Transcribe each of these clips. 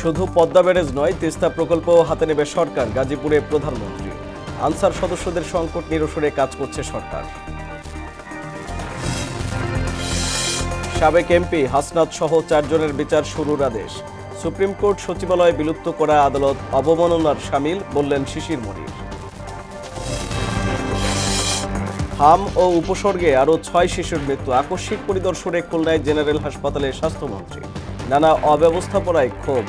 শুধু পদ্মা ব্যারেজ নয়, তিস্তা প্রকল্পও হাতে নেবে সরকার, গাজীপুরে প্রধানমন্ত্রী। আনসার সদস্যদের সংকট নিরসনে কাজ করছে সরকার। সাবেক এমপি হাসনাত সহ 4 জনের বিচার শুরুর আদেশ। সুপ্রিম কোর্ট সচিবালয় বিলুপ্ত করা আদালত অবমাননার শামিল, বললেন শিশির মনির। হাম ও উপসর্গে আরও 6 শিশুর মৃত্যু। আকস্মিক পরিদর্শনে খুলনায় জেনারেল হাসপাতালে স্বাস্থ্যমন্ত্রী। নানা অব্যবস্থাপনায় ক্ষোভ।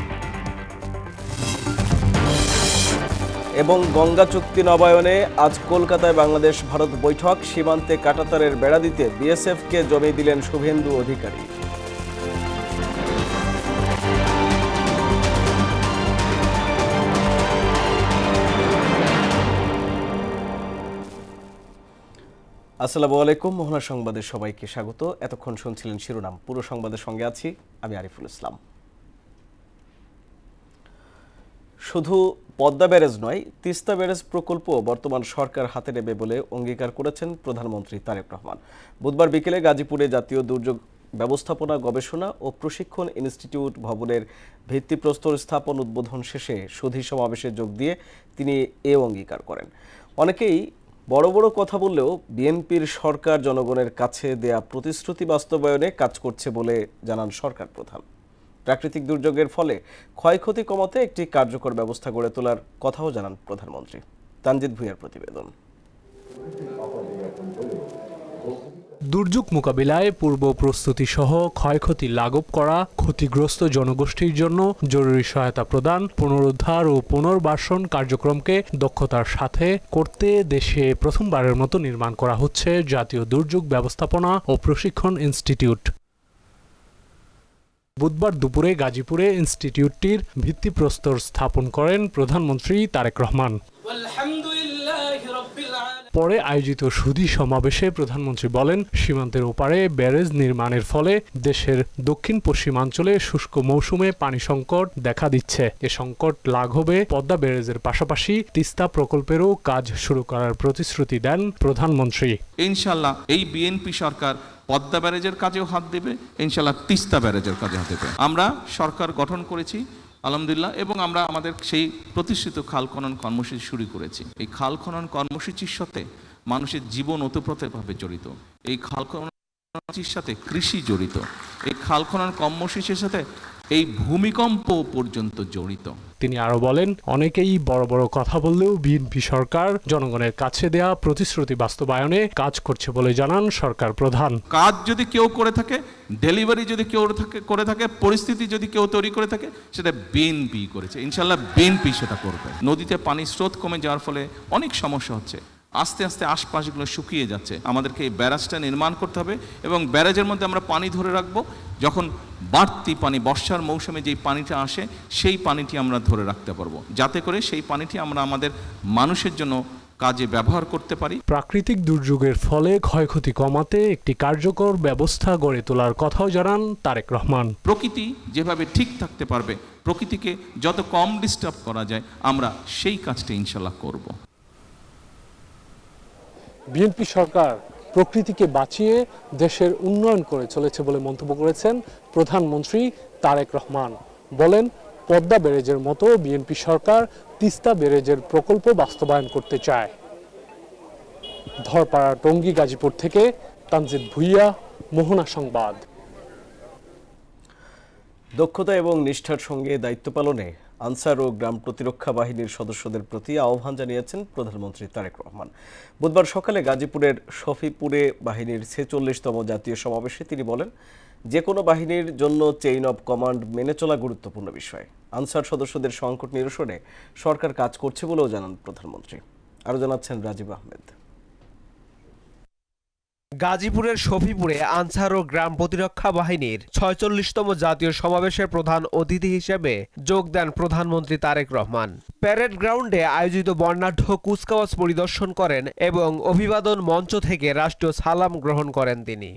এবং গঙ্গা চুক্তি নবায়নে আজ কলকাতায় বাংলাদেশ ভারত বৈঠক। সীমান্তে কাঁটাতারের বেড়া দিতে বিএসএফকে জমি দিলেন শুভেন্দু অধিকারী। আসসালামু আলাইকুম। মোহনা সংবাদের সবাইকে স্বাগত। এতক্ষণ শুনছিলেন শিরোনাম, পুরো সংবাদের সঙ্গে আছি আমি আরিফুল ইসলাম। শুধু পদ্মা ব্যারেজ নয়, তিস্তা ব্যারেজ প্রকল্প বর্তমান সরকার হাতে নেবে বলে অঙ্গীকার করেছেন প্রধানমন্ত্রী তারেক রহমান। বুধবার বিকেলে গাজীপুরে জাতীয় দুর্যোগ ব্যবস্থাপনা গবেষণা ও প্রশিক্ষণ ইনস্টিটিউট ভবনের ভিত্তিপ্রস্তর স্থাপন উদ্বোধন শেষে সুধী সমাবেশে যোগ দিয়ে তিনি এ অঙ্গীকার করেন। অনেকেই বড় বড় কথা বললেও বিএনপির সরকার জনগণের কাছে দেয়া প্রতিশ্রুতি বাস্তবায়নে কাজ করছে বলে জানান সরকার প্রধান। প্রাকৃতিক দুর্যোগের ফলে ক্ষয়ক্ষতি কমাতে একটি কার্যকর ব্যবস্থা গড়ে তোলার কথাও জানান প্রধানমন্ত্রী। তানজিদ ভুঁইয়ার প্রতিবেদন। দুর্যোগ মোকাবিলায় পূর্ব প্রস্তুতি সহ ক্ষয়ক্ষতি লাঘব করা, ক্ষতিগ্রস্ত জনগোষ্ঠীর জন্য জরুরি সহায়তা প্রদান, পুনরুদ্ধার ও পুনর্বাসন কার্যক্রমকে দক্ষতার সাথে করতে দেশে প্রথমবারের মতো নির্মাণ করা হচ্ছে জাতীয় দুর্যোগ ব্যবস্থাপনা ও প্রশিক্ষণ ইনস্টিটিউট। বুধবার দুপুরে গাজীপুরে ইনস্টিটিউটটির ভিত্তিপ্রস্তর স্থাপন করেন প্রধানমন্ত্রী তারেক রহমান। পরে আয়োজিত সুধী সমাবেশে প্রধানমন্ত্রী বলেন, সীমান্তের ওপারে ব্যারেজ নির্মাণের ফলে দেশের দক্ষিণ পশ্চিমাঞ্চলে শুষ্ক মৌসুমে পানি সংকট দেখা দিচ্ছে। এ সংকট লাঘবে পদ্মা ব্যারেজের পাশাপাশি তিস্তা প্রকল্পেরও কাজ শুরু করার প্রতিশ্রুতি দেন প্রধানমন্ত্রী। ইনশাআল্লাহ এই বিএনপি সরকার পদ্মা ব্যারেজের কাজেও হাত দেবে, ইনশাআল্লাহ তিস্তা ব্যারেজের কাজে হাত দেবে। আমরা সরকার গঠন করেছি আলহামদুলিল্লাহ, এবং আমরা আমাদের সেই প্রতিষ্ঠিত খাল খনন কর্মসূচি শুরু করেছি। এই খাল খনন কর্মসূচির সাথে মানুষের জীবন ওতপ্রোতভাবে জড়িত। এই খাল খনন কর্মসূচির সাথে কৃষি জড়িত। এই খাল খনন কর্মসূচির সাথে এই ভূমিকম্প পর্যন্ত জড়িত। তিনি আরো বলেন, অনেকেই বড় বড় কথা বললেও বিএনপি সরকার জনগণের কাছে দেয়া প্রতিশ্রুতি বাস্তবায়নে কাজ করছে বলে জানান সরকার প্রধান। কাজ যদি কেউ করে থাকে, ডেলিভারি যদি কেউ করে থাকে, পরিস্থিতি যদি কেউ তৈরি করে থাকে, সেটা বিএনপি করেছে। ইনশাআল্লাহ বিএনপি সেটা করবে। নদীতে পানির স্রোত কমে যাওয়ার ফলে অনেক সমস্যা হচ্ছে, আস্তে আস্তে আশপাশগুলো শুকিয়ে যাচ্ছে। আমাদেরকে এই ব্যারাজটা নির্মাণ করতে হবে এবং ব্যারাজের মধ্যে আমরা পানি ধরে রাখবো। যখন বাড়তি পানি বর্ষার মৌসুমে যেই পানিটা আসে, সেই পানিটি আমরা ধরে রাখতে পারবো, যাতে করে সেই পানিটি আমরা আমাদের মানুষের জন্য কাজে ব্যবহার করতে পারি। প্রাকৃতিক দুর্যোগের ফলে ক্ষয়ক্ষতি কমাতে একটি কার্যকর ব্যবস্থা গড়ে তোলার কথাও জানান তারেক রহমান। প্রকৃতি যেভাবে ঠিক থাকতে পারবে, প্রকৃতিকে যত কম ডিস্টার্ব করা যায়, আমরা সেই কাজটা ইনশাল্লাহ করব। বিএনপি সরকার প্রকৃতিকে বাঁচিয়ে দেশের উন্নয়ন করে চলেছে বলে মন্তব্য করেছেন প্রধানমন্ত্রী তারেক রহমান। বলেন, পদ্মা ব্যারেজের মতো বিএনপি সরকার তিস্তা ব্যারেজের প্রকল্প বাস্তবায়ন করতে চায়। ধরপাড়া, টঙ্গী, গাজীপুর থেকে তানজিদ ভুঁইয়া, মোহনা সংবাদ। দক্ষতা এবং নিষ্ঠার সঙ্গে দায়িত্ব পালনে আনসার ও গ্রাম প্রতিরক্ষা বাহিনীর সদস্যদের প্রতি আহ্বান জানিয়েছেন প্রধানমন্ত্রী তারেক রহমান। বুধবার সকালে গাজীপুরের শফিপুরে বাহিনীর 46তম জাতীয় সমাবেশে তিনি বলেন, যে কোনো বাহিনীর জন্য চেইন অব কমান্ড মেনে চলা গুরুত্বপূর্ণ বিষয়। আনসার সদস্যদের সংকট নিরসনে সরকার কাজ করছে বলেও জানান প্রধানমন্ত্রী। আরও জানাচ্ছেন রাজীব আহমেদ। গাজীপুরের শফিপুরে আনসার ও গ্রাম প্রতিরক্ষা বাহিনীর 46তম জাতীয় সমাবেশের প্রধান অতিথি হিসেবে যোগ দেন প্রধানমন্ত্রী তারেক রহমান। প্যারেড গ্রাউন্ডে আয়োজিত বর্ণাঢ্য কুচকাওয়াজ পরিদর্শন করেন এবং অভিবাদন মঞ্চ থেকে রাষ্ট্রীয় সালাম গ্রহণ করেন তিনি।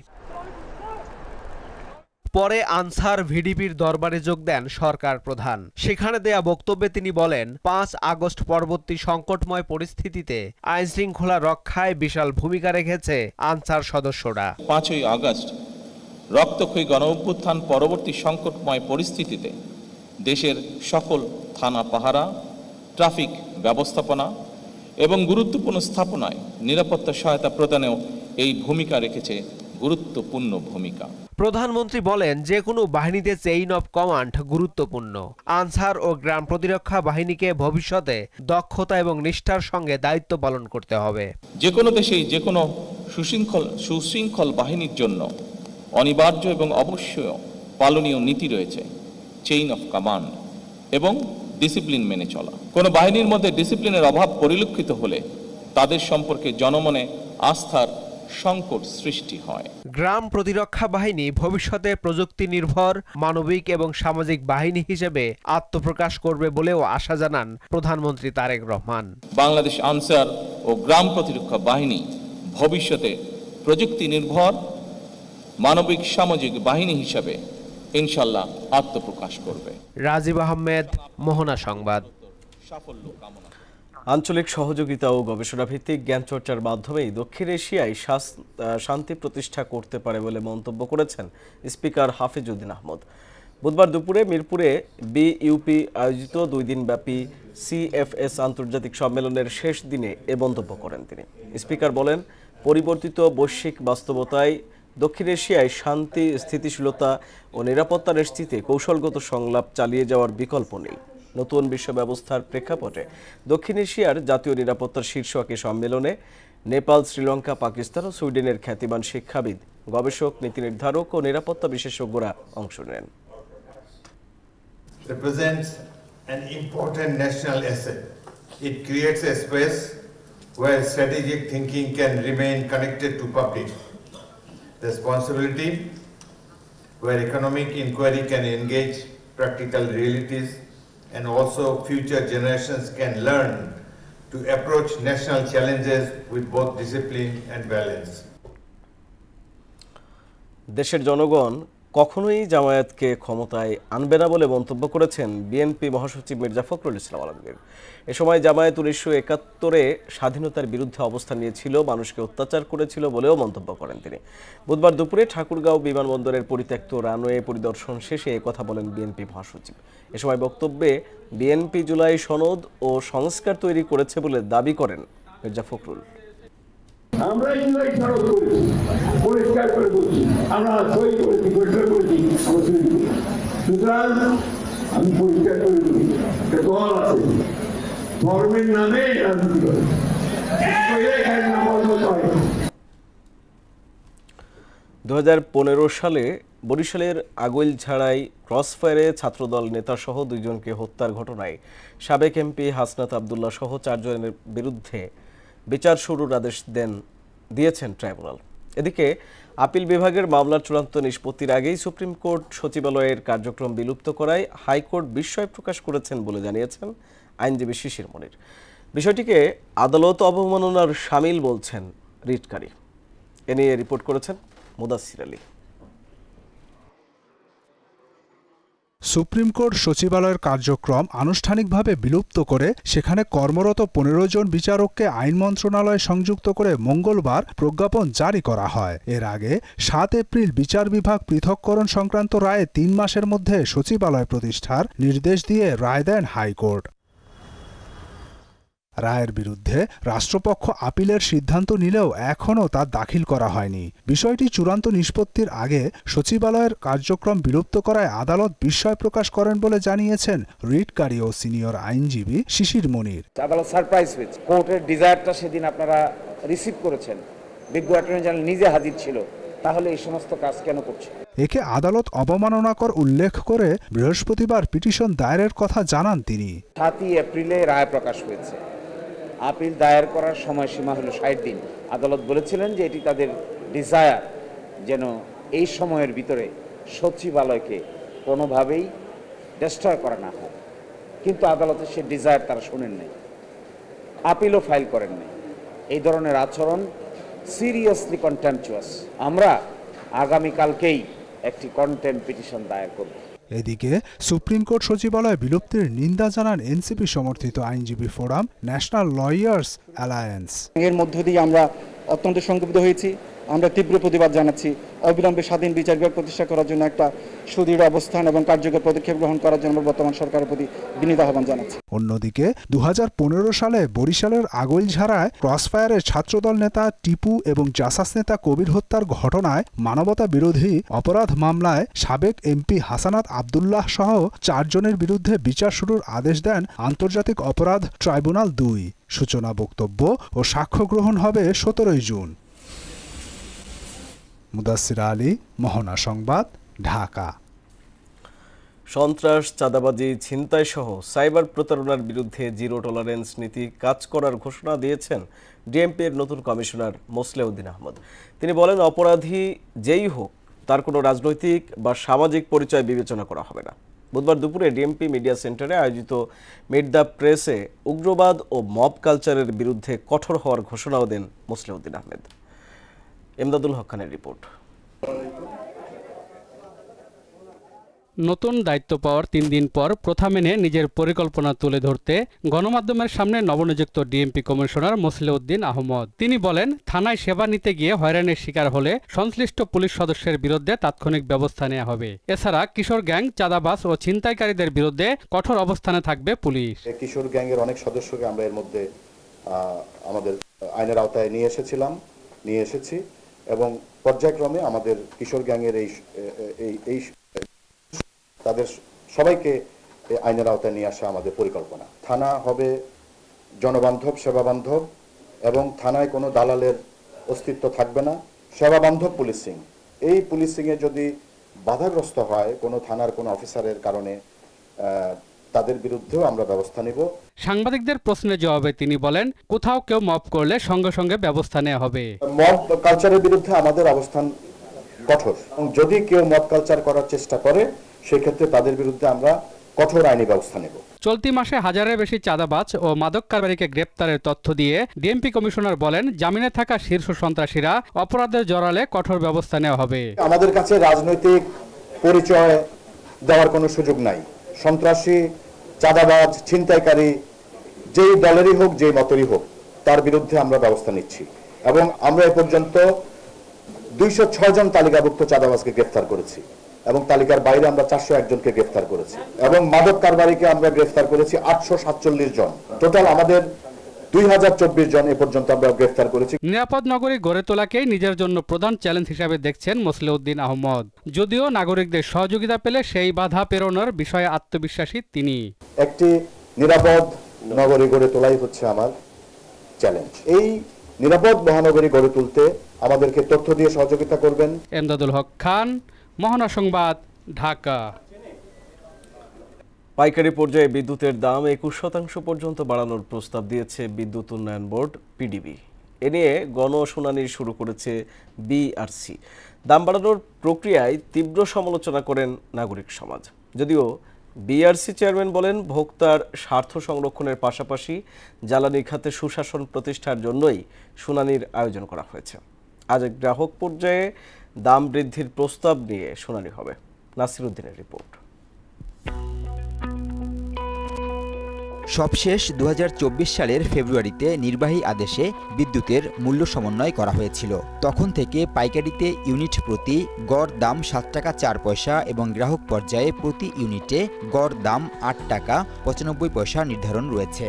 পরে আনসার ভিডিপির দরবারে যোগ দেন সরকার প্রধান। সেখানে দেয়া বক্তব্যে তিনি বলেন, 5 আগস্ট পরবর্তী সংকটময় পরিস্থিতিতে আইন শৃঙ্খলা রক্ষায় বিশাল ভূমিকা রেখেছে আনসার সদস্যরা। 5ই আগস্ট রক্তক্ষয়ী গণ অভ্যুত্থান পরবর্তী সংকটময় পরিস্থিতিতে দেশের সকল থানা পাহারা, ট্রাফিক ব্যবস্থাপনা এবং গুরুত্বপূর্ণ স্থাপনায় নিরাপত্তা সহায়তা প্রদানেও এই ভূমিকা রেখেছে গুরুত্বপূর্ণ ভূমিকা। প্রধানমন্ত্রী বলেন, যে কোনো বাহিনীতে চেইন অফ কমান্ড গুরুত্বপূর্ণ। আনসার ও গ্রাম প্রতিরক্ষা বাহিনীকে ভবিষ্যতে দক্ষতা এবং নিষ্ঠার সঙ্গে দায়িত্ব পালন করতে হবে। যে কোনো দেশেই যে কোনো সুশৃঙ্খল বাহিনীর জন্য অনিবার্য এবং অবশ্যই পালনীয় নীতি রয়েছে, চেইন অফ কমান্ড এবং ডিসিপ্লিন মেনে চলা। কোনো বাহিনীর মধ্যে ডিসিপ্লিনের অভাব পরিলক্ষিত হলে তাদের সম্পর্কে জনমনে আস্থার সংকট সৃষ্টি হয়। গ্রাম প্রতিরক্ষা বাহিনী ভবিষ্যতে প্রযুক্তি নির্ভর মানবিক এবং সামাজিক বাহিনী হিসেবে আত্মপ্রকাশ করবে বলেও আশা জানান প্রধানমন্ত্রী তারেক রহমান। বাংলাদেশ আনসার ও গ্রাম প্রতিরক্ষা বাহিনী ভবিষ্যতে প্রযুক্তি নির্ভর মানবিক সামাজিক বাহিনী হিসেবে ইনশাল্লাহ আত্মপ্রকাশ করবে। রাজীব আহমেদ, মোহনা সংবাদ। সাফল্য কামনা। আঞ্চলিক সহযোগিতা ও গবেষণা ভিত্তিক জ্ঞান চর্চার মাধ্যমেই দক্ষিণ এশিয়ায় শান্তি প্রতিষ্ঠা করতে পারে বলে মন্তব্য করেছেন স্পিকার হাফিজউদ্দিন আহমদ। বুধবার দুপুরে মিরপুরে বিইউপি আয়োজিত 2 দিনব্যাপী সিএফএস আন্তর্জাতিক সম্মেলনের শেষ দিনে এ মন্তব্য করেন তিনি। স্পিকার বলেন, পরিবর্তিত বৈশ্বিক বাস্তবতায় দক্ষিণ এশিয়ায় শান্তি, স্থিতিশীলতা ও নিরাপত্তা নিশ্চিতে কৌশলগত সংলাপ চালিয়ে যাওয়ার বিকল্প নেই। নতুন বিশ্ব ব্যবস্থার প্রেক্ষাপটে দক্ষিণ এশিয়ার জাতীয় নিরাপত্তার শীর্ষক এ সম্মেলনে নেপাল, শ্রীলঙ্কা, পাকিস্তান ও সুইডেনের খ্যাতিমান শিক্ষাবিদ, গবেষক, নীতি নির্ধারক ও নিরাপত্তা বিশেষজ্ঞরা অংশ নেন। Represents an important national asset. It creates a space where strategic thinking can remain connected to public responsibility, where economic inquiry can engage practical realities, and also future generations can learn to approach national challenges with both discipline and balance. দেশের জনগণ কখনোই জামায়াতকে ক্ষমতায় আনবে না বলে মন্তব্য করেছেন BNP মহাসচিব মির্জা ফখরুল ইসলাম আলমগীর। এ সময় জামায়াত 1971-এ স্বাধীনতার বিরুদ্ধে অবস্থান নিয়েছিল, মানুষকে অত্যাচার করেছিল বলেও মন্তব্য করেন তিনি। বুধবার দুপুরে ঠাকুরগাঁও বিমানবন্দরের পরিত্যক্ত রানওয়ে পরিদর্শন শেষে একথা বলেন বিএনপি মহাসচিব। এ সময় বক্তব্যে বিএনপি জুলাই সনদ ও সংস্কার তৈরি করেছে বলে দাবি করেন মির্জা ফখরুল। আমরা জুলাই সনদ করেছি, পরিষ্কার করে বলছি, আমরা সই করেছি, পরিষ্কার করেছি, আমরা তৈরি করি। সুতরাং আমি পরিষ্কার করে বলি, দল আছে, ধর্মের নামে রাজনীতি করে, এখানে নামাজ হয়। 2015 সালে বরিশালের আগৈলঝাড়ায় ক্রসফায়ারে ছাত্রদল নেতাসহ 2 জনকে হত্যার ঘটনায় সাবেক এমপি হাসনাত আবদুল্লাহ সহ 4 জনের বিরুদ্ধে বিচার শুরুর আদেশ দিয়েছেন ট্রাইব্যুনাল। এদিকে আপিল বিভাগের মামলার চূড়ান্ত নিষ্পত্তির আগেই সুপ্রিম কোর্ট সচিবালয়ের কার্যক্রম বিলুপ্ত করায় হাইকোর্ট বিস্ময় প্রকাশ করেছেন বলে জানিয়েছেন আইনজীবী শিশির মনির। বিষয়টিকে আদালত অবমাননার শামিল বলছেন রিটকারী। এ নিয়ে রিপোর্ট করেছেন মুদাসসির আলী। সুপ্রিম কোর্ট সচিবালয়ের কার্যক্রম আনুষ্ঠানিকভাবে বিলুপ্ত করে সেখানে কর্মরত 15 জন বিচারককে আইন মন্ত্রণালয়ে সংযুক্ত করে মঙ্গলবার প্রজ্ঞাপন জারি করা হয়। এর আগে 7 এপ্রিল বিচার বিভাগ পৃথককরণ সংক্রান্ত রায়ে 3 মাসের মধ্যে সচিবালয় প্রতিষ্ঠার নির্দেশ দিয়ে রায় দেন হাইকোর্ট। রায়ের বিরুদ্ধে রাষ্ট্রপক্ষ আপিলের সিদ্ধান্ত নিলেও এখনও তা দাখিল করা হয়নি। বিষয়টি চূড়ান্ত নিষ্পত্তির আগে সচিবালয়ের কার্যক্রম বিলুপ্ত করায় আদালত বিস্ময় প্রকাশ করেন বলে জানিয়েছেন রিটকারী ও সিনিয়র আইনজীবী শিশির মনির। আদালত সারপ্রাইজ হয়েছে। কোর্টের ডিজায়ারটা সেদিন আপনারা রিসিভ করেছেন, বিজ্ঞ অ্যাটর্নি জেনারেল নিজে হাজির ছিল, তাহলে এই সমস্ত কাজ কেন করছে? একে আদালত অবমাননাকর উল্লেখ করে বৃহস্পতিবার পিটিশন দায়েরের কথা জানান তিনি। 7 এপ্রিলে রায় প্রকাশ হয়েছে। আপিল দায়ের করার সময়সীমা হলো 60 দিন। আদালত বলেছিলেন যে এটি তাদের ডিজায়ার, যেন এই সময়ের ভিতরে সচিবালয়কে কোনোভাবেই ডিস্ট্রয় করা না হয়, কিন্তু আদালতের সে ডিজায়ার তারা শোনেন নাই, আপিলও ফাইল করেন নাই। এই ধরনের আচরণ সিরিয়াসলি কন্টেম্পচুয়াস। আমরা আগামীকালকেই একটি কন্টেম্প পিটিশন দায়ের করব। এদিকে সুপ্রিম কোর্ট সচিবালয় বিলুপ্তির নিন্দা জানান এনসিপি সমর্থিত আইনজীবী ফোরাম, ন্যাশনাল লয়ার্স অ্যালায়েন্স। এর মধ্য দিয়ে আমরা অত্যন্ত সংক্ষুব্ধ হয়েছি। আমরা তীব্র প্রতিবাদ জানাচ্ছি। অবিলম্বে স্বাধীন বিচার বিভাগ প্রতিষ্ঠা করার জন্য একটা সুদৃঢ় অবস্থান এবং কার্যকর পদক্ষেপ গ্রহণ করার জন্য বর্তমান সরকারের প্রতি বিনীত আহ্বান জানাচ্ছি। অন্যদিকে 2015 সালে বরিশালের আগৈলঝাড়ায় ক্রসফায়ারের ছাত্রদল নেতা টিপু এবং জাসাস নেতা কবির হত্যার ঘটনায় মানবতা বিরোধী অপরাধ মামলায় সাবেক এমপি হাসানাত আব্দুল্লাহ সহ 4 জনের বিরুদ্ধে বিচার শুরুর আদেশ দেন আন্তর্জাতিক অপরাধ ট্রাইব্যুনাল 2। সূচনা বক্তব্য ও সাক্ষ্য গ্রহণ হবে 17 জুন। মুদাসসির আলী, মোহনা সংবাদ, ঢাকা। সন্ত্রাস, চাঁদাবাজি, ছিনতাই সহ সাইবার প্রতারণার বিরুদ্ধে জিরো টলারেন্স নীতি কাজ করার ঘোষণা দিয়েছেন ডিএমপির নতুন কমিশনার মোসলেউদ্দিন আহমদ। তিনি বলেন, অপরাধী যেই হোক তার কোনো রাজনৈতিক বা সামাজিক পরিচয় বিবেচনা করা হবে না। বুধবার দুপুরে ডিএমপি মিডিয়া সেন্টারে আয়োজিত মিট দ্য প্রেসে উগ্রবাদ ও মব কালচারের বিরুদ্ধে কঠোর হওয়ার ঘোষণাও দেন মোসলেউদ্দিন আহমেদ। এমদাদুল হক খানের রিপোর্ট। নতুন দায়িত্ব পাওয়ার 3 দিন পর প্রথা মেনে নিজের পরিকল্পনা তুলে ধরতে গণমাধ্যমের সামনে নবনিযুক্ত ডিএমপি কমিশনার মোসলেউদ্দিন আহমদ। তিনি বলেন, থানায় সেবা নিতে গিয়ে হয়রানির শিকার হলে সংশ্লিষ্ট পুলিশ সদস্যের বিরুদ্ধে তাৎক্ষণিক ব্যবস্থা নেওয়া হবে। এছাড়া কিশোর গ্যাং, চাঁদাবাজ ও ছিনতাইকারীদের বিরুদ্ধে কঠোর অবস্থানে থাকবে পুলিশ। কিশোর গ্যাংয়ের অনেক সদস্যকে আমরা এর মধ্যে আমাদের আইনের আওতায় নিয়ে এসেছি এবং পর্যায়ক্রমে আমাদের কিশোর গ্যাংয়ের এই তাদের সবাইকে আইনের আওতায় নিয়ে আসা আমাদের পরিকল্পনা। থানা হবে জনবান্ধব, সেবাবান্ধব এবং থানায় কোনো দালালের অস্তিত্ব থাকবে না। সেবাবান্ধব পুলিশিং, এই পুলিশিংয়ে যদি বাধাগ্রস্ত হয় কোনো থানার কোনো অফিসারের কারণে, তাদের বিরুদ্ধেও আমরা ব্যবস্থা নিব। সাংবাদিকদের প্রশ্নের জবাবে তিনি বলেন, কোথাও কেউ মব করলে সঙ্গে সঙ্গে ব্যবস্থা নেওয়া হবে। মব কালচারের বিরুদ্ধে আমাদের অবস্থান কঠোর এবং যদি কেউ মব কালচার করার চেষ্টা করে সেক্ষেত্রে তাদের বিরুদ্ধে আমরা কঠোর আইনি ব্যবস্থা নেব। চলতি মাসে হাজারের বেশি চাঁদাবাজ ও মাদক কারবারিকে গ্রেপ্তারের তথ্য দিয়ে ডিএমপি কমিশনার বলেন, জামিনে থাকা শীর্ষ সন্ত্রাসীরা অপরাধে জড়ালে কঠোর ব্যবস্থা নেওয়া হবে। আমাদের কাছে রাজনৈতিক পরিচয় দেওয়ার কোনো সুযোগ নাই। সন্ত্রাসী, চাঁদাবাজ, ছিনতাইকারী যেই দলেরই হোক, যেই মতেরই হোক, তার বিরুদ্ধে আমরা ব্যবস্থা নিচ্ছি এবং আমরা এ পর্যন্ত 206 জন তালিকাভুক্ত চাঁদাবাজকে গ্রেফতার করেছি এবং তালিকার বাইরে আমরা 401 জনকে গ্রেফতার করেছি এবং মাদক কারবারিকে আমরা গ্রেফতার করেছি 847 জন। টোটাল আমাদের 2024 জন এ পর্যন্ত আমরা গ্রেফতার করেছি। নিরাপদ নগরী গড়ে তোলাকেই নিজের জন্য প্রধান চ্যালেঞ্জ হিসাবে দেখছেন মোসলেউদ্দিন আহমদ। যদিও নাগরিকদের সহযোগিতা পেলে সেই বাধা পেরোনোর বিষয়ে আত্মবিশ্বাসী তিনি। একটি নিরাপদ নগরী গড়ে তোলাই হচ্ছে আমার চ্যালেঞ্জ। এই নিরাপদ মহানগরী গড়ে তুলতে আমাদেরকে তথ্য দিয়ে সহযোগিতা করবেন। এমদাদুল হক খান, মোহনা সংবাদ, ঢাকা। পাইকারি পর্যায়ে বিদ্যুতের দাম 21% পর্যন্ত বাড়ানোর প্রস্তাব দিয়েছে বিদ্যুৎ উন্নয়ন বোর্ড পিডিবি। এ নিয়ে গণশুনানি শুরু করেছে বিআরসি। দাম বাড়ানোর প্রক্রিয়ায় তীব্র সমালোচনা করেন নাগরিক সমাজ। যদিও বিআরসি চেয়ারম্যান বলেন, ভোক্তার স্বার্থ সংরক্ষণের পাশাপাশি জ্বালানি খাতে সুশাসন প্রতিষ্ঠার জন্যই শুনানির আয়োজন করা হয়েছে। আজ গ্রাহক পর্যায়ে দাম বৃদ্ধির প্রস্তাব নিয়ে শুনানি হবে। নাসির উদ্দিনের রিপোর্ট। সবশেষ 2024 সালের ফেব্রুয়ারিতে নির্বাহী আদেশে বিদ্যুতের মূল্য সমন্বয় করা হয়েছিল। তখন থেকে পাইকারিতে ইউনিট প্রতি গড় দাম 7 টাকা 4 পয়সা এবং গ্রাহক পর্যায়ে প্রতি ইউনিটে গড় দাম 8 টাকা 95 পয়সা নির্ধারণ রয়েছে।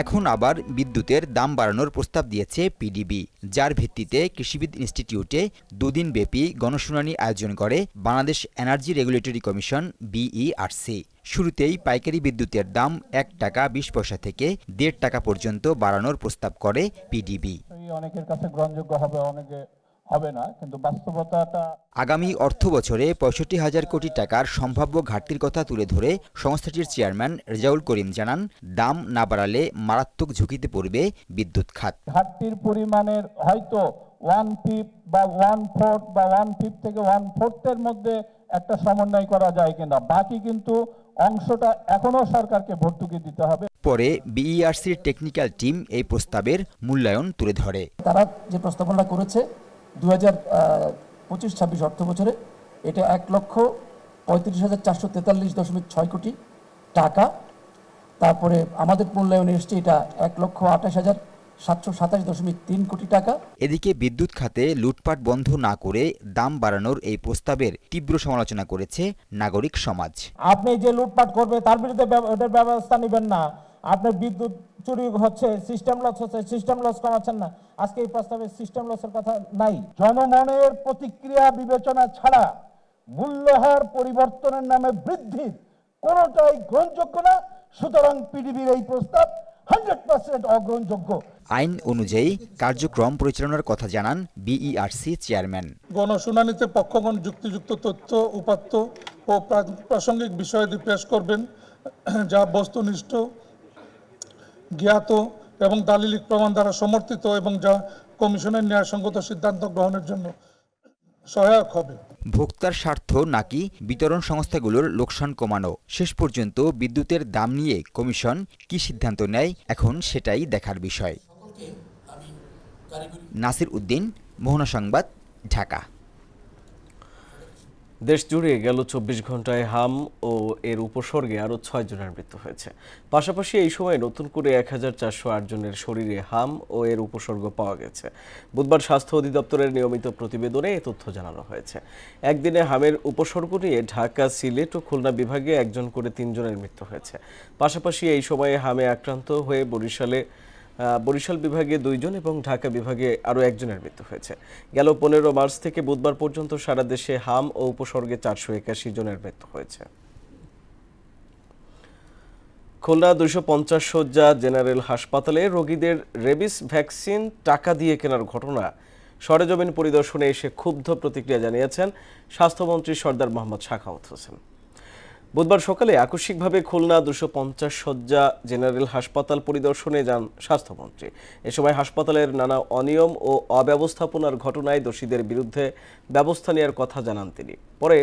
এখন আবার বিদ্যুতের দাম বাড়ানোর প্রস্তাব দিয়েছে পিডিবি, যার ভিত্তিতে কৃষিবিদ ইনস্টিটিউটে 2 দিনব্যাপী গণশুনানি আয়োজন করে Bangladesh energy regulatory commission BERC. শুরুতেই পাইকারি বিদ্যুতের দাম 1 টাকা 20 পয়সা থেকে 1.5 টাকা পর্যন্ত বাড়ানোর প্রস্তাব করে পিডিবি। অনেকের কাছে গ্রহণযোগ্য হবে, অনেকে হবে না, কিন্তু বাস্তবতাটা আগামী অর্থ বছরে 65,000 কোটি টাকার সম্ভাব্য ঘাটতির কথা তুলে ধরে সংস্থাটির চেয়ারম্যান রেজাউল করিম জানান, দাম না বাড়ালে মারাত্মক ঝুঁকিতে পড়বে বিদ্যুৎ খাত। ঘাটতির পরিমাণের হয়তো 1/5 বা 1/4 বা 1/5 থেকে 1/4 মধ্যে একটা সমন্বয় করা যায় কিনা, বাকি কিন্তু অংশটা এখনো সরকারকে ভর্তুকি দিতে হবে। পরে বিইআরসির টেকনিক্যাল টিম এই প্রস্তাবের মূল্যায়ন তুলে ধরে। তারা যে প্রস্তাবনা করেছে 2025-26 অর্থ বছরে এটা 1,35,443.6 কোটি টাকা। তারপরে আমাদের মূল্যায়নে এসছে এটা 1,28,000 727.3 কোটি টাকা। এদিকে বিদ্যুৎ খাতে লুটপাট বন্ধ না করে দাম বাড়ানোর এই প্রস্তাবের তীব্র সমালোচনা করেছে নাগরিক সমাজ। আপনি যে লুটপাট করবে তার বিরুদ্ধে ওটার ব্যবস্থা নেবেন না, আপনার বিদ্যুৎ চুরি হচ্ছে, সিস্টেম লস হচ্ছে, সিস্টেম লস কমাচ্ছেন না। আজকে এই প্রস্তাবে সিস্টেম লসের কথা নাই। জনমনের প্রতিক্রিয়া বিবেচনা ছাড়া মূল্যহার পরিবর্তনের নামে বৃদ্ধির কোনোটাই গ্রহণযোগ্য না। সুতরাং পিডিবির এই প্রস্তাব 100% অগ্রহণযোগ্য। আইন অনুযায়ী কার্যক্রম পরিচালনার কথা জানান বিইআরসি চেয়ারম্যান। গণশুনানিতে পক্ষগণ যুক্তিযুক্ত তথ্য, উপাত্ত ও প্রাসঙ্গিক বিষয়াদি পেশ করবেন, যা বস্তুনিষ্ঠ, জ্ঞাত এবং দালিলিক প্রমাণ দ্বারা সমর্থিত এবং যা কমিশনের ন্যায়সঙ্গত সিদ্ধান্ত গ্রহণের জন্য সহায়ক হবে। ভোক্তার স্বার্থ নাকি বিতরণ সংস্থাগুলোর লোকসান কমানো, শেষ পর্যন্ত বিদ্যুতের দাম নিয়ে কমিশন কি সিদ্ধান্ত নেয় এখন সেটাই দেখার বিষয়। নাসির উদ্দিন, মোহনা সংবাদ, ঢাকা। দেশ জুড়ে গেল 24 ঘন্টায় হাম ও এর উপসর্গে আরও 6 জনের মৃত্যু হয়েছে। পাশাপাশি এই সময় নতুন করে 1408 জনের শরীরে হাম ও এর উপসর্গ পাওয়া গেছে। বুধবার স্বাস্থ্য অধিদপ্তরের নিয়মিত প্রতিবেদনে এ তথ্য জানানো হয়েছে। একদিনে হামের উপসর্গ নিয়ে ঢাকা, সিলেট ও খুলনা বিভাগে 1 জন করে 3 জনের মৃত্যু হয়েছে। পাশাপাশি এই সময়ে হামে আক্রান্ত হয়ে বরিশাল বিভাগে 2 জন এবং ঢাকা বিভাগে আরও 1 জনের মৃত্যু হয়েছে। গেল 15 মার্চ থেকে বুধবার পর্যন্ত সারা দেশে হাম ও উপসর্গে 481 জনের মৃত্যু হয়েছে। খুলনা 250 শয্যা জেনারেল হাসপাতালে রোগীদের রেবিস ভ্যাকসিন টাকা দিয়ে কেনার ঘটনা সরেজমিন পরিদর্শনে এসে ক্ষুব্ধ প্রতিক্রিয়া জানিয়েছেন স্বাস্থ্যমন্ত্রী সরদার মোহাম্মদ সাখাওয়াত হোসেন। বুধবার সকালে আকস্মিকভাবে খুলনা 250 শয্যা জেনারেল হাসপাতাল পরিদর্শনে যান স্বাস্থ্যমন্ত্রী। এ সময় হাসপাতালের নানা অনিয়ম ও অব্যবস্থাপনার ঘটনায় দোষীদের বিরুদ্ধে ব্যবস্থা নেওয়ার কথা জানান তিনি। পরে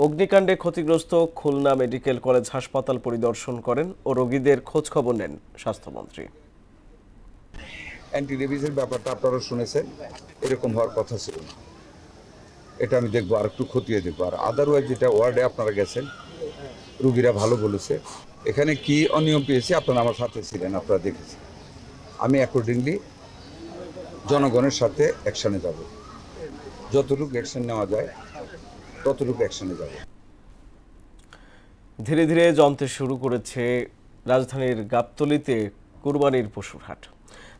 অগ্নিকাণ্ডে ক্ষতিগ্রস্ত খুলনা মেডিকেল কলেজ হাসপাতাল পরিদর্শন করেন ও রোগীদের খোঁজ খবর নেন স্বাস্থ্যমন্ত্রী। অ্যান্টি রেবিসের ব্যাপারটা আপনারা শুনেছেন, এরকম হওয়ার কথা ছিল না। এটা আমি দেখবো, আর একটু খতিয়ে দেখবো। আর আদারওয়াইজ যেটা ওয়ার্ডে আপনারা গেছেন, রুগীরা ভালো বলেছে। এখানে কি অনিয়ম পেয়েছি আপনারা আমার সাথে ছিলেন, আপনারা দেখেছেন। আমি অ্যাকর্ডিংলি জনগণের সাথে অ্যাকশানে যাব, যতটুকু অ্যাকশন নেওয়া যায় ততটুকু অ্যাকশনে যাব। ধীরে ধীরে জমতে শুরু করেছে রাজধানীর গাবতলীতে কুরবানির পশুর হাট।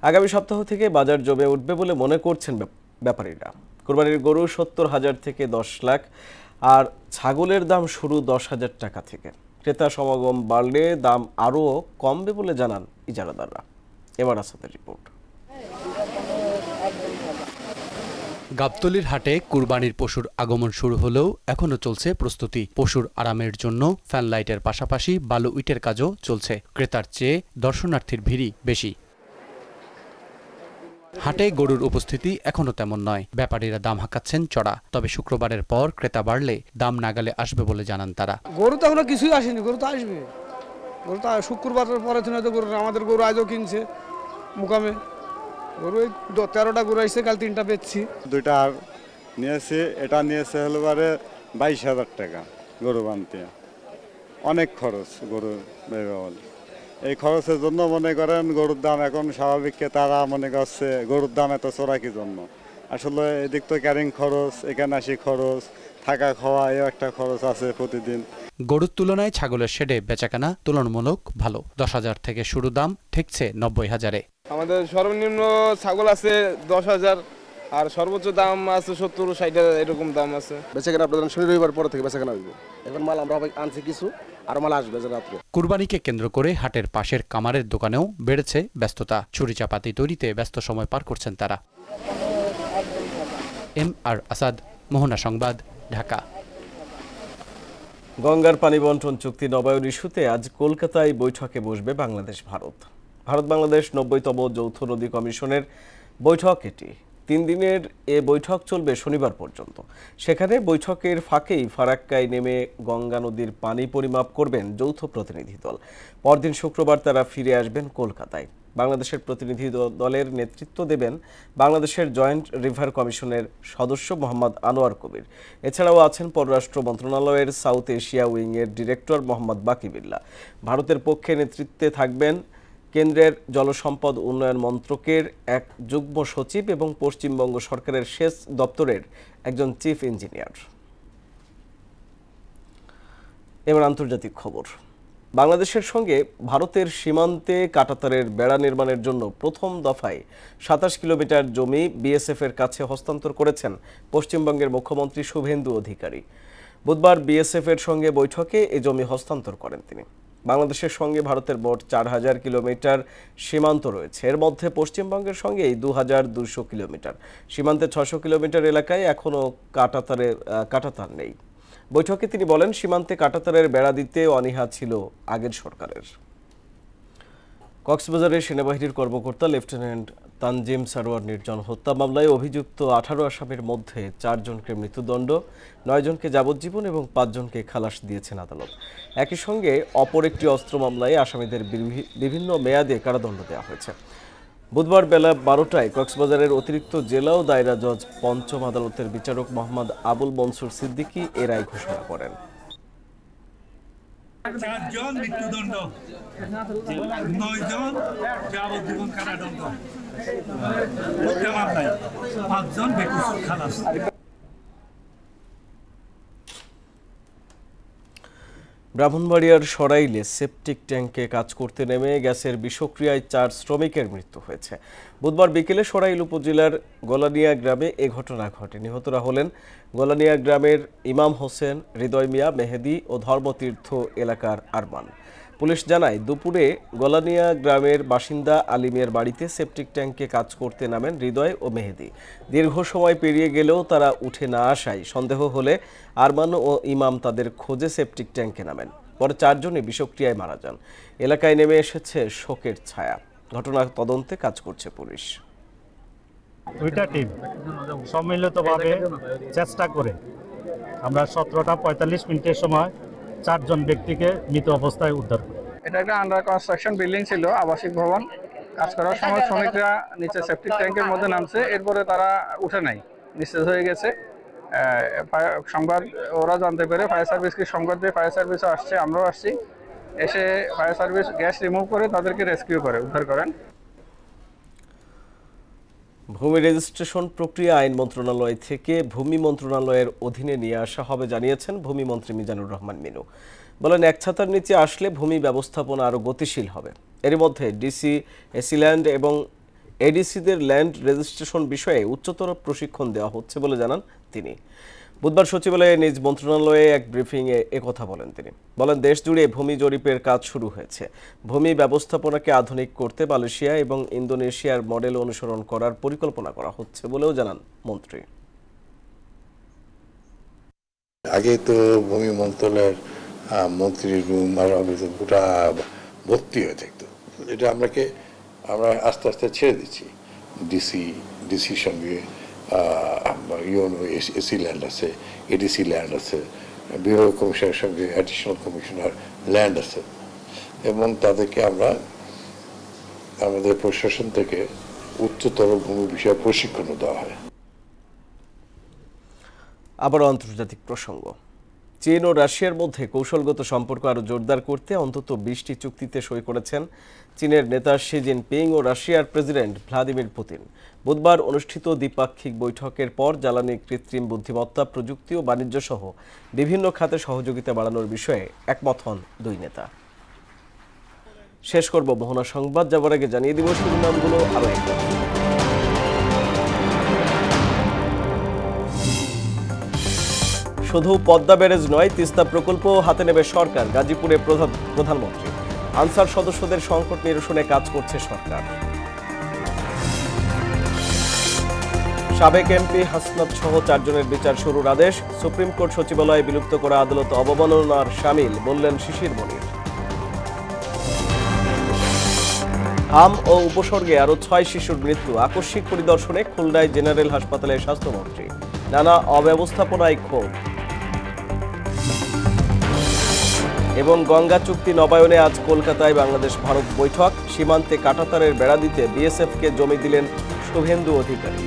আগামী সপ্তাহ থেকে বাজার জমে উঠবে বলে মনে করছেন ব্যাপারীরা। কুরবানির গরু 70,000 থেকে 10 লাখ, আর ছাগলের দাম শুরু 10,000 টাকা থেকে। ক্রেতা সমাগম বাড়লে দাম আরও কমবে বলে জানান ইজারাদাররা। এবার আসাদের রিপোর্ট। গাবতলীর হাটে কুরবানির পশুর আগমন শুরু হলেও এখনো চলছে প্রস্তুতি। পশুর আরামের জন্য ফ্যান লাইটের পাশাপাশি বালু ইটের কাজও চলছে। ক্রেতার চেয়ে দর্শনার্থীর ভিড়ই বেশি। হাটে গরুর উপস্থিতি এখনো তেমন নয়। ব্যাপারীরা দাম হাঁকাচ্ছেন চড়া। তবে শুক্রবারের পর ক্রেতা বাড়লে দাম নাগালে আসবে বলে জানান তারা। গরু তো এখনো কিছুই আসেনি, গরু তো আসবে। গরু তো শুক্রবারের পরে তো গরু, আমাদের গরু আজও কিনছে মুকামে। গরু 13টা গরু আসছে, কাল 3টা বেচছি। 2টা আর নিয়েছি, এটা নিয়েছে হলো বারে 22,000 টাকা গরু বানতে। অনেক খরচ গরু ব্যবহার। এই খরচের জন্য মনে করেন গরুর দাম এখন স্বাভাবিক, তারা মনে করছে গরুর দাম এত চড়া কি জন্য। আসলে এদিক তো ক্যারিং খরচ, এখানে আসি খরচ, থাকা খাওয়া, এও একটা খরচ আছে প্রতিদিন। গরুর তুলনায় ছাগলের শেডে বেচাকেনা তুলনামূলক ভালো। 10,000 থেকে শুরু দাম, ঠেকছে 90,000-এ। আমাদের সর্বনিম্ন ছাগল আছে 10,000, আর সর্বোচ্চ দাম আছে 70-60 এরকম দাম আছে। বেচাকেনা আপনাদের শনি রবিবার পরে থেকে বেচাকেনা হইব। এখন মাল আমরা আনছি কিছু, আর মাল আসবে রাত্রে। কুরবানিকে কেন্দ্র করে হাটের পাশের কামারের দোকানেও বেড়েছে ব্যস্ততা। ছুরি চাপাতি তৈরিতে ব্যস্ত সময় পার করছেন তারা। MR আসাদ, মোহনা সংবাদ, ঢাকা। গঙ্গার পানি বন্টন চুক্তি নবায়ন ইস্যুতে আজ কলকাতায় বৈঠকে বসবে বাংলাদেশ ভারত। ভারত-বাংলাদেশ 90তম যৌথ নদী কমিশনের বৈঠক এটি। 3 দিনের এ বৈঠক চলবে শনিবার পর্যন্ত। সেখানে বৈঠকের ফাঁকেই ফারাক্কায় নেমে গঙ্গা নদীর পানি পরিমাপ করবেন যৌথ প্রতিনিধি দল। পরদিন শুক্রবার তারা ফিরে আসবেন কলকাতায়। বাংলাদেশের প্রতিনিধি দলের নেতৃত্ব দেবেন বাংলাদেশের জয়েন্ট রিভার কমিশনের সদস্য মোহাম্মদ আনোয়ার কবির। এছাড়াও আছেন পররাষ্ট্র মন্ত্রণালয়ের সাউথ এশিয়া উইংয়ের ডিরেক্টর মোহাম্মদ বাকি বিল্লাহ। ভারতের পক্ষে নেতৃত্বে থাকবেন কেন্দ্রের জলসম্পদ উন্নয়ন মন্ত্রকের এক যুগ্ম সচিব এবং পশ্চিমবঙ্গ সরকারের সেচ দপ্তরের একজন চিফ ইঞ্জিনিয়ার। এবার আন্তর্জাতিক খবর। বাংলাদেশের সঙ্গে ভারতের সীমান্তে কাঁটাতারের বেড়া নির্মাণের জন্য প্রথম দফায় ২৭ কিলোমিটার জমি বিএসএফ-এর কাছে হস্তান্তর করেছেন পশ্চিমবঙ্গের মুখ্যমন্ত্রী শুভেন্দু অধিকারী। বুধবার বিএসএফ-এর সঙ্গে বৈঠকে এই জমি হস্তান্তর করেন তিনি। বাংলাদেশের সঙ্গে ভারতের মোট ৪,০০০ কিলোমিটার সীমান্ত রয়েছে। এর মধ্যে পশ্চিমবঙ্গের সঙ্গেই ২,২০০ কিলোমিটার। সীমান্তে ৬০০ কিলোমিটার এলাকায় এখনও কাঁটাতার নেই। বৈঠকে তিনি বলেন, সীমান্তে কাঁটাতারের বেড়া দিতে অনীহা ছিল আগের সরকারের। কক্সবাজারে সেনাবাহিনীর কর্মকর্তা লেফটেন্যান্ট তানজিম সারোয়ার নির্জন হত্যা মামলায় অভিযুক্ত ১৮ আসামির মধ্যে ৪ জনকে মৃত্যুদণ্ড, ৯ জনকে যাবজ্জীবন এবং ৫ জনকে খালাস দিয়েছেন আদালত। একই সঙ্গে অপর একটি অস্ত্র মামলায় আসামিদের বিভিন্ন মেয়াদে কারাদণ্ড দেওয়া হয়েছে। বুধবার বেলা ১২টায় কক্সবাজারের অতিরিক্ত জেলা ও দায়রা জজ পঞ্চম আদালতের বিচারক মোহাম্মদ আবুল মনসুর সিদ্দিকী এ রায় ঘোষণা করেন। ৪ জন মৃত্যুদণ্ড, ৯ জন যাবজ্জীবন কারাদণ্ড, ৫ জন বেকসুর খালাস। ব্রাহ্মণবাড়িয়ার সরাইলে সেপটিক ট্যাঙ্কে কাজ করতে নেমে গ্যাসের বিষক্রিয়ায় ৪ শ্রমিকের মৃত্যু হয়েছে। বুধবার বিকেলে সরাইল উপজেলার গলানিয়া গ্রামে এ ঘটনা ঘটে। নিহতরা হলেন গলানিয়া গ্রামের ইমাম হোসেন, হৃদয় মিয়া, মেহেদি ও ধর্মতীর্থ এলাকার আরমান। পুলিশ জানায়, দুপুরে গলানিয়া গ্রামের বাসিন্দা আলিমের বাড়িতে সেপটিক ট্যাঙ্কে কাজ করতে নামেন হৃদয় ও মেহেদি। দীর্ঘ সময় পেরিয়ে গেলেও তারা উঠে না আসায় সন্দেহ হলে আরমান ও ইমাম তাদের খোঁজে সেপটিক ট্যাঙ্কে নামেন। পরে ৪ জনই বিষক্রিয়ায় মারা যান। এলাকায় নেমে এসেছে শোকের ছায়া। ঘটনার তদন্তে কাজ করছে পুলিশ। দুইটা টিম সম্মিলিতভাবে চেষ্টা করে আমরা 17টা 45 মিনিটের সময় 4 জন ব্যক্তিকে মৃত অবস্থায় উদ্ধার করি। এটা একটা আন্ডার কনস্ট্রাকশন বিল্ডিং ছিল, আবাসিক ভবন। কাজ করার সময় শ্রমিকরা নিচে সেপটিক ট্যাঙ্কের মধ্যে নামছে, এরপরে তারা উঠে নাই, নিঃশেষ হয়ে গেছে। সংবাদ ওরা জানতে পেরে ফায়ার সার্ভিসকে সংবাদ দিয়ে ফায়ার সার্ভিসও আসছে, আমরাও আসছি। এসে ফায়ার সার্ভিস গ্যাস রিমুভ করে তাদেরকে রেস্কিউ করে উদ্ধার করেন। ভূমি রেজিস্ট্রেশন প্রক্রিয়া আইন মন্ত্রণালয় থেকে ভূমি মন্ত্রণালয়ের অধীনে নিয়ে আসা হবে জানিয়েছেন ভূমিমন্ত্রী মিজানুর রহমান মিনু। বলেন, এক ছাতার নিচে আসলে ভূমি ব্যবস্থাপনা আরও গতিশীল হবে। এর মধ্যে ডিসি, এসি ল্যান্ড এবং এডিসিদের ল্যান্ড রেজিস্ট্রেশন বিষয়ে উচ্চতর প্রশিক্ষণ দেওয়া হচ্ছে বলে জানান তিনি। বুধবার সচিবালয়ে নিজ মন্ত্রণালয়ে এক ব্রিফিংয়ে একথা বলেন তিনি। বলেন, দেশ জুড়ে ভূমি জরিপের কাজ শুরু হয়েছে। ভূমি ব্যবস্থাপনাকে আধুনিক করতে মালয়েশিয়া এবং ইন্দোনেশিয়ার মডেল অনুসরণ করার পরিকল্পনা করা হচ্ছে বলেও জানান মন্ত্রী। আগে তো ভূমি মন্ত্রণালয়ের মন্ত্রীর রুম আর গোটা ভর্তি হয়ে থাকতো। এটা আমরা আস্তে আস্তে ছেড়ে দিচ্ছি। ডিসির সঙ্গে এসি ল্যান্ড আছে, এডিসি ল্যান্ড আছে, বিভাগ কমিশনের সঙ্গে অ্যাডিশনাল কমিশনার ল্যান্ড আছে, এবং তাদেরকে আমরা আমাদের প্রশাসন থেকে উচ্চতর ভূমি বিষয়ে প্রশিক্ষণও দেওয়া হয়। আবার আন্তর্জাতিক প্রসঙ্গ। চীন ও রাশিয়ার মধ্যে কৌশলগত সম্পর্ক আরও জোরদার করতে অন্তত 20টি চুক্তিতে সই করেছেন চীনের নেতা শি জিনপিং ও রাশিয়ার প্রেসিডেন্ট ভ্লাদিমির পুতিন। বুধবার অনুষ্ঠিত দ্বিপাক্ষিক বৈঠকের পর জ্বালানি, কৃত্রিম বুদ্ধিমত্তা, প্রযুক্তি ও বাণিজ্য সহ বিভিন্ন খাতে সহযোগিতা বাড়ানোর বিষয়ে একমত হন দুই নেতা। শেষ করব মোহনা সংবাদ, যাবার আগে জানিয়ে দিব শিরোনামগুলো আরও একবার। শুধু পদ্মা ব্যারেজ নয়, তিস্তা প্রকল্প হাতে নেবে সরকার, গাজীপুরে প্রধানমন্ত্রী। আনসার সদস্যদের সংকট নিরসনে কাজ করছে সরকার। সাবেক এমপি হাসনাত সহ 4 জনের বিচার শুরুর আদেশ। সুপ্রিম কোর্ট সচিবালয়ে বিলুপ্ত করা আদালত অবমাননার শামিল, বললেন শিশির মনির। হাম ও উপসর্গে আরও 6 শিশুর মৃত্যু, আকস্মিক পরিদর্শনে খুলনায় জেনারেল হাসপাতালের স্বাস্থ্যমন্ত্রী। নানা অব্যবস্থাপনায় ক্ষোভ। এবং গঙ্গা চুক্তি নবায়নে আজ কলকাতায় বাংলাদেশ ভারত বৈঠক। সীমান্তে কাঁটাতারের বেড়া দিতে বিএসএফকে জমি দিলেন শুভেন্দু অধিকারী।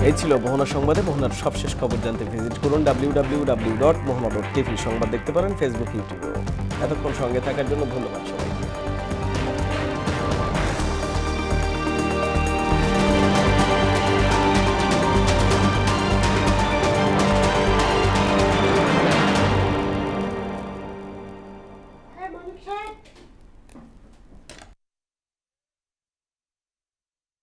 এই ছিল মোহনা সংবাদে। মোহনার সবশেষ খবর জানতে ভিজিট করুন www.mohana.tv। সংবাদ দেখতে পারেন ফেসবুক, ইউটিউবেও। এতক্ষণ সঙ্গে থাকার জন্য ধন্যবাদ সবাইকে।